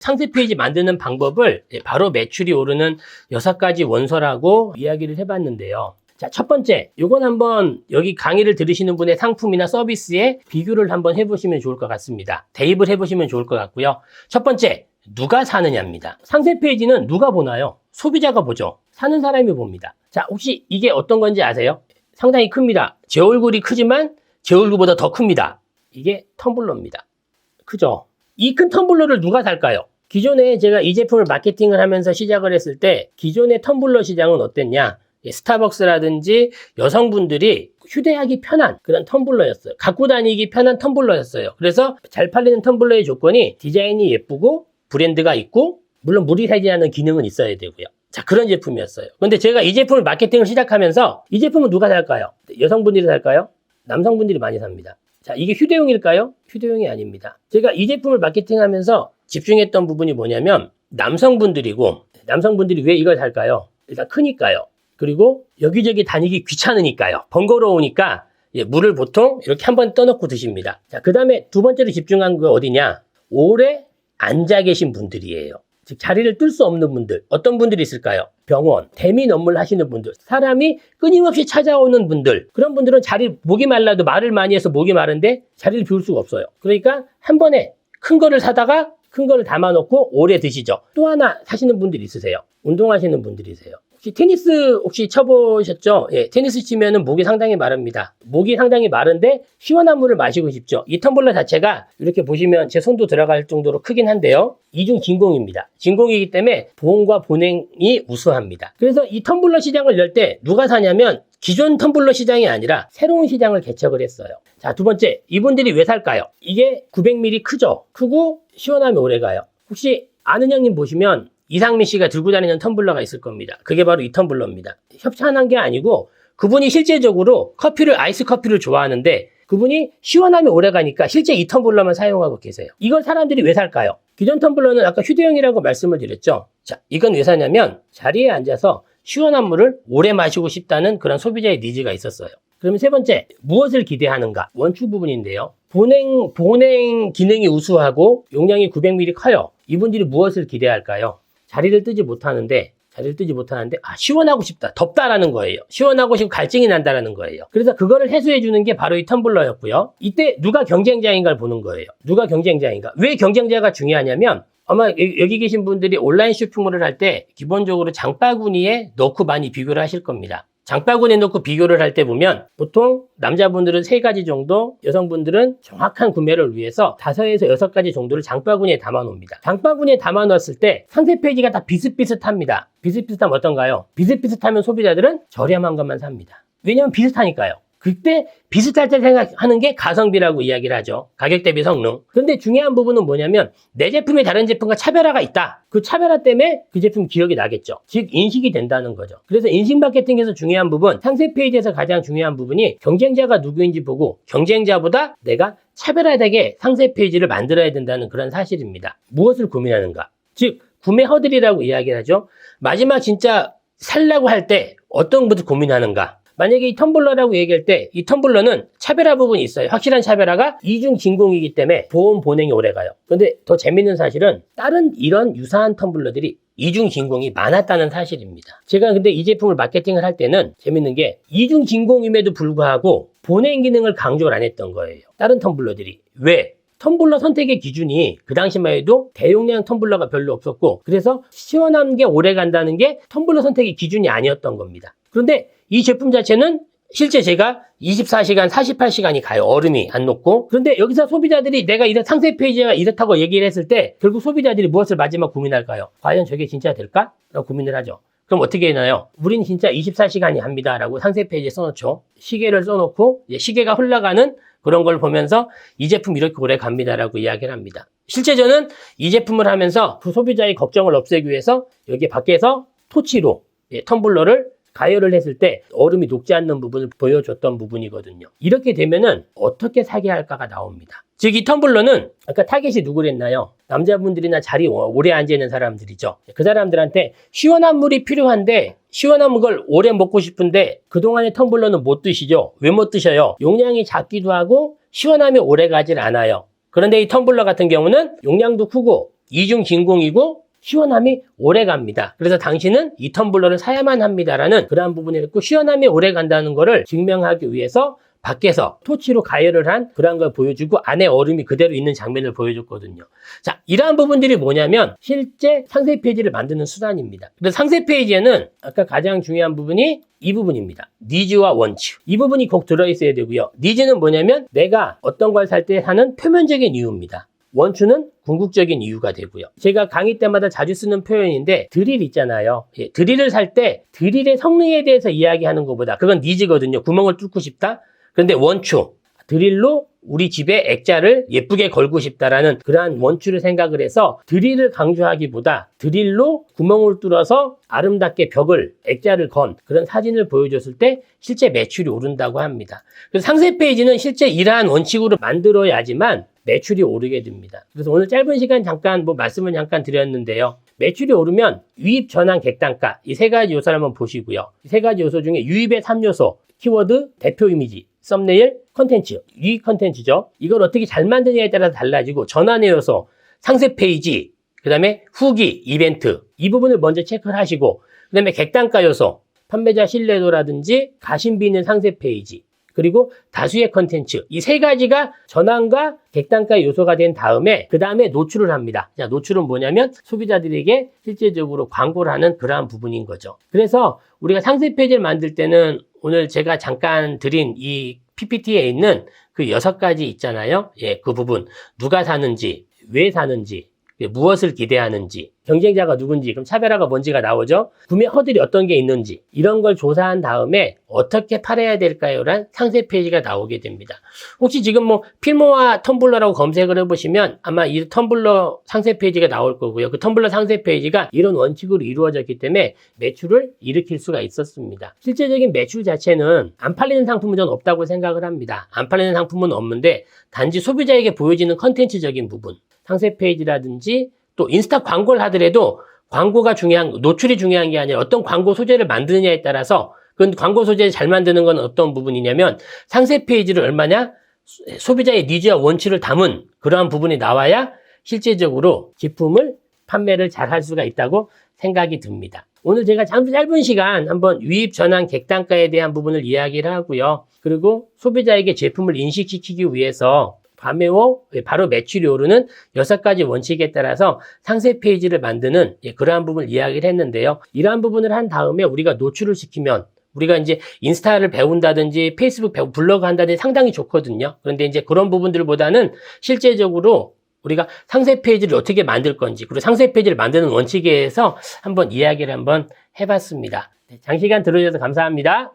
상세 페이지 만드는 방법을 바로 매출이 오르는 6가지 원소라고 이야기를 해봤는데요. 자, 첫 번째, 요건 한번 여기 강의를 들으시는 분의 상품이나 서비스에 비교를 한번 해보시면 좋을 것 같습니다. 대입을 해보시면 좋을 것 같고요. 첫 번째, 누가 사느냐입니다. 상세 페이지는 누가 보나요? 소비자가 보죠. 사는 사람이 봅니다. 자, 혹시 이게 어떤 건지 아세요? 상당히 큽니다. 제 얼굴이 크지만 제 얼굴보다 더 큽니다. 이게 텀블러입니다. 크죠? 이 큰 텀블러를 누가 살까요? 기존에 제가 이 제품을 마케팅을 하면서 시작을 했을 때 기존의 텀블러 시장은 어땠냐? 스타벅스라든지 여성분들이 휴대하기 편한 그런 텀블러였어요. 갖고 다니기 편한 텀블러였어요. 그래서 잘 팔리는 텀블러의 조건이 디자인이 예쁘고 브랜드가 있고 물론 물이 새지 않는 기능은 있어야 되고요. 자, 그런 제품이었어요. 근데 제가 이 제품을 마케팅을 시작하면서 이 제품은 누가 살까요? 여성분들이 살까요? 남성분들이 많이 삽니다. 자, 이게 휴대용일까요? 휴대용이 아닙니다. 제가 이 제품을 마케팅하면서 집중했던 부분이 뭐냐면 남성분들이고 남성분들이 왜 이걸 살까요? 일단 크니까요. 그리고 여기저기 다니기 귀찮으니까요. 번거로우니까 물을 보통 이렇게 한번 떠놓고 드십니다. 자, 그 다음에 두 번째로 집중한 거 어디냐? 오래 앉아 계신 분들이에요. 즉 자리를 뜰 수 없는 분들. 어떤 분들이 있을까요? 병원, 대민 업무를 하시는 분들, 사람이 끊임없이 찾아오는 분들. 그런 분들은 목이 말라도 말을 많이 해서 목이 마른데 자리를 비울 수가 없어요. 그러니까 한 번에 큰 거를 사다가 큰 거를 담아놓고 오래 드시죠. 또 하나 사시는 분들이 있으세요. 운동하시는 분들이세요. 혹시 테니스 혹시 쳐보셨죠? 예, 테니스 치면은 목이 상당히 마릅니다. 목이 상당히 마른데 시원한 물을 마시고 싶죠. 이 텀블러 자체가 이렇게 보시면 제 손도 들어갈 정도로 크긴 한데요. 이중 진공입니다. 진공이기 때문에 보온과 보냉이 우수합니다. 그래서 이 텀블러 시장을 열 때 누가 사냐면 기존 텀블러 시장이 아니라 새로운 시장을 개척을 했어요. 자, 두 번째, 이분들이 왜 살까요? 이게 900ml 크죠? 크고 시원하면 오래가요. 혹시 아는 형님 보시면 이상민 씨가 들고 다니는 텀블러가 있을 겁니다. 그게 바로 이 텀블러입니다. 협찬한 게 아니고 그분이 실제적으로 아이스 커피를 좋아하는데 그분이 시원하면 오래가니까 실제 이 텀블러만 사용하고 계세요. 이걸 사람들이 왜 살까요? 기존 텀블러는 아까 휴대용이라고 말씀을 드렸죠. 자, 이건 왜 사냐면 자리에 앉아서 시원한 물을 오래 마시고 싶다는 그런 소비자의 니즈가 있었어요. 그러면 세 번째, 무엇을 기대하는가? 원추 부분인데요. 보냉 기능이 우수하고 용량이 900ml 커요. 이분들이 무엇을 기대할까요? 자리를 뜨지 못하는데 시원하고 싶다, 덥다라는 거예요. 시원하고 싶고 갈증이 난다라는 거예요. 그래서 그거를 해소해 주는 게 바로 이 텀블러였고요. 이때 누가 경쟁자인가를 보는 거예요. 누가 경쟁자인가? 왜 경쟁자가 중요하냐면 아마 여기 계신 분들이 온라인 쇼핑몰을 할 때 기본적으로 장바구니에 넣고 많이 비교를 하실 겁니다. 장바구니에 넣고 비교를 할 때 보면 보통 남자분들은 3가지 정도, 여성분들은 정확한 구매를 위해서 5에서 6가지 정도를 장바구니에 담아 놓습니다. 장바구니에 담아 놓았을 때 상세 페이지가 다 비슷비슷합니다. 비슷비슷하면 어떤가요? 비슷비슷하면 소비자들은 저렴한 것만 삽니다. 왜냐면 비슷하니까요. 그때 비슷할 때 생각하는 게 가성비라고 이야기를 하죠. 가격 대비 성능. 그런데 중요한 부분은 뭐냐면 내 제품이 다른 제품과 차별화가 있다. 그 차별화 때문에 그 제품 기억이 나겠죠. 즉 인식이 된다는 거죠. 그래서 인식 마케팅에서 중요한 부분, 상세 페이지에서 가장 중요한 부분이 경쟁자가 누구인지 보고 경쟁자보다 내가 차별화되게 상세 페이지를 만들어야 된다는 그런 사실입니다. 무엇을 고민하는가? 즉 구매 허들이라고 이야기를 하죠. 마지막 진짜 살라고 할 때 어떤 것을 고민하는가? 만약에 이 텀블러라고 얘기할 때 이 텀블러는 차별화 부분이 있어요. 확실한 차별화가 이중 진공이기 때문에 보온 보냉이 오래가요. 그런데 더 재밌는 사실은 다른 이런 유사한 텀블러들이 이중 진공이 많았다는 사실입니다. 제가 근데 이 제품을 마케팅을 할 때는 재밌는 게 이중 진공임에도 불구하고 보냉 기능을 강조를 안 했던 거예요. 다른 텀블러들이. 왜? 텀블러 선택의 기준이 그 당시만 해도 대용량 텀블러가 별로 없었고 그래서 시원한 게 오래 간다는 게 텀블러 선택의 기준이 아니었던 겁니다. 그런데 이 제품 자체는 실제 제가 24시간, 48시간이 가요. 얼음이 안 녹고. 그런데 여기서 소비자들이 내가 이런 상세 페이지가 이렇다고 얘기를 했을 때 결국 소비자들이 무엇을 마지막 고민할까요? 과연 저게 진짜 될까? 라고 고민을 하죠. 그럼 어떻게 해나요? 우린 진짜 24시간이 합니다. 라고 상세 페이지에 써놓죠. 시계를 써놓고 시계가 흘러가는 그런 걸 보면서 이 제품 이렇게 오래 갑니다. 라고 이야기를 합니다. 실제 저는 이 제품을 하면서 그 소비자의 걱정을 없애기 위해서 여기 밖에서 토치로 텀블러를 가열을 했을 때 얼음이 녹지 않는 부분을 보여줬던 부분이거든요. 이렇게 되면은 어떻게 사게 할까가 나옵니다. 즉 이 텀블러는 아까 타겟이 누구랬나요? 남자분들이나 자리 오래 앉아있는 사람들이죠. 그 사람들한테 시원한 물이 필요한데 시원한 걸 오래 먹고 싶은데 그동안의 텀블러는 못 드시죠? 왜 못 드셔요? 용량이 작기도 하고 시원하면 오래 가질 않아요. 그런데 이 텀블러 같은 경우는 용량도 크고 이중 진공이고 시원함이 오래 갑니다. 그래서 당신은 이 텀블러를 사야만 합니다라는 그러한 부분이 있고 시원함이 오래 간다는 것을 증명하기 위해서 밖에서 토치로 가열을 한 그런 걸 보여주고 안에 얼음이 그대로 있는 장면을 보여줬거든요. 자, 이러한 부분들이 뭐냐면 실제 상세 페이지를 만드는 수단입니다. 그래서 상세 페이지에는 아까 가장 중요한 부분이 이 부분입니다. 니즈와 원칙. 이 부분이 꼭 들어있어야 되고요. 니즈는 뭐냐면 내가 어떤 걸 살 때 하는 표면적인 이유입니다. 원추는 궁극적인 이유가 되고요. 제가 강의 때마다 자주 쓰는 표현인데 드릴 있잖아요. 예, 드릴을 살 때 드릴의 성능에 대해서 이야기하는 것보다 그건 니즈거든요. 구멍을 뚫고 싶다. 그런데 원추, 드릴로 우리 집에 액자를 예쁘게 걸고 싶다라는 그러한 원추를 생각을 해서 드릴을 강조하기보다 드릴로 구멍을 뚫어서 아름답게 벽을, 액자를 건 그런 사진을 보여줬을 때 실제 매출이 오른다고 합니다. 그래서 상세 페이지는 실제 이러한 원칙으로 만들어야지만 매출이 오르게 됩니다. 그래서 오늘 짧은 시간 잠깐 말씀을 잠깐 드렸는데요. 매출이 오르면 유입, 전환, 객단가 이 세 가지 요소를 한번 보시고요. 이 세 가지 요소 중에 유입의 3요소, 키워드, 대표 이미지, 썸네일, 컨텐츠, 유입 컨텐츠죠. 이걸 어떻게 잘 만드냐에 따라서 달라지고 전환의 요소, 상세 페이지, 그 다음에 후기, 이벤트 이 부분을 먼저 체크를 하시고 그 다음에 객단가 요소, 판매자 신뢰도라든지 가심비 있는 상세 페이지 그리고 다수의 컨텐츠 이 세 가지가 전환과 객단가 요소가 된 다음에 그 다음에 노출을 합니다. 자, 노출은 뭐냐면 소비자들에게 실제적으로 광고를 하는 그러한 부분인 거죠. 그래서 우리가 상세 페이지를 만들 때는 오늘 제가 잠깐 드린 이 PPT에 있는 그 6가지 있잖아요. 예, 그 부분 누가 사는지, 왜 사는지, 무엇을 기대하는지, 경쟁자가 누군지, 그럼 차별화가 뭔지가 나오죠. 구매 허들이 어떤 게 있는지 이런 걸 조사한 다음에 어떻게 팔아야 될까요? 란 상세 페이지가 나오게 됩니다. 혹시 지금 필모와 텀블러라고 검색을 해보시면 아마 이 텀블러 상세 페이지가 나올 거고요. 그 텀블러 상세 페이지가 이런 원칙으로 이루어졌기 때문에 매출을 일으킬 수가 있었습니다. 실제적인 매출 자체는 안 팔리는 상품은 전 없다고 생각을 합니다. 안 팔리는 상품은 없는데 단지 소비자에게 보여지는 컨텐츠적인 부분 상세 페이지라든지 또 인스타 광고를 하더라도 광고가 노출이 중요한 게 아니라 어떤 광고 소재를 만드느냐에 따라서 그 광고 소재를 잘 만드는 건 어떤 부분이냐면 상세 페이지를 얼마냐 소비자의 니즈와 원칙을 담은 그러한 부분이 나와야 실제적으로 제품을 판매를 잘 할 수가 있다고 생각이 듭니다. 오늘 제가 짧은 시간 한번 유입, 전환, 객단가에 대한 부분을 이야기를 하고요. 그리고 소비자에게 제품을 인식시키기 위해서 바로 매출이 오르는 6가지 원칙에 따라서 상세 페이지를 만드는 그러한 부분을 이야기를 했는데요. 이러한 부분을 한 다음에 우리가 노출을 시키면 우리가 이제 인스타를 배운다든지 페이스북 블로그 한다든지 상당히 좋거든요. 그런데 이제 그런 부분들보다는 실제적으로 우리가 상세 페이지를 어떻게 만들 건지 그리고 상세 페이지를 만드는 원칙에 대해서 한번 이야기를 한번 해봤습니다. 장시간 들어주셔서 감사합니다.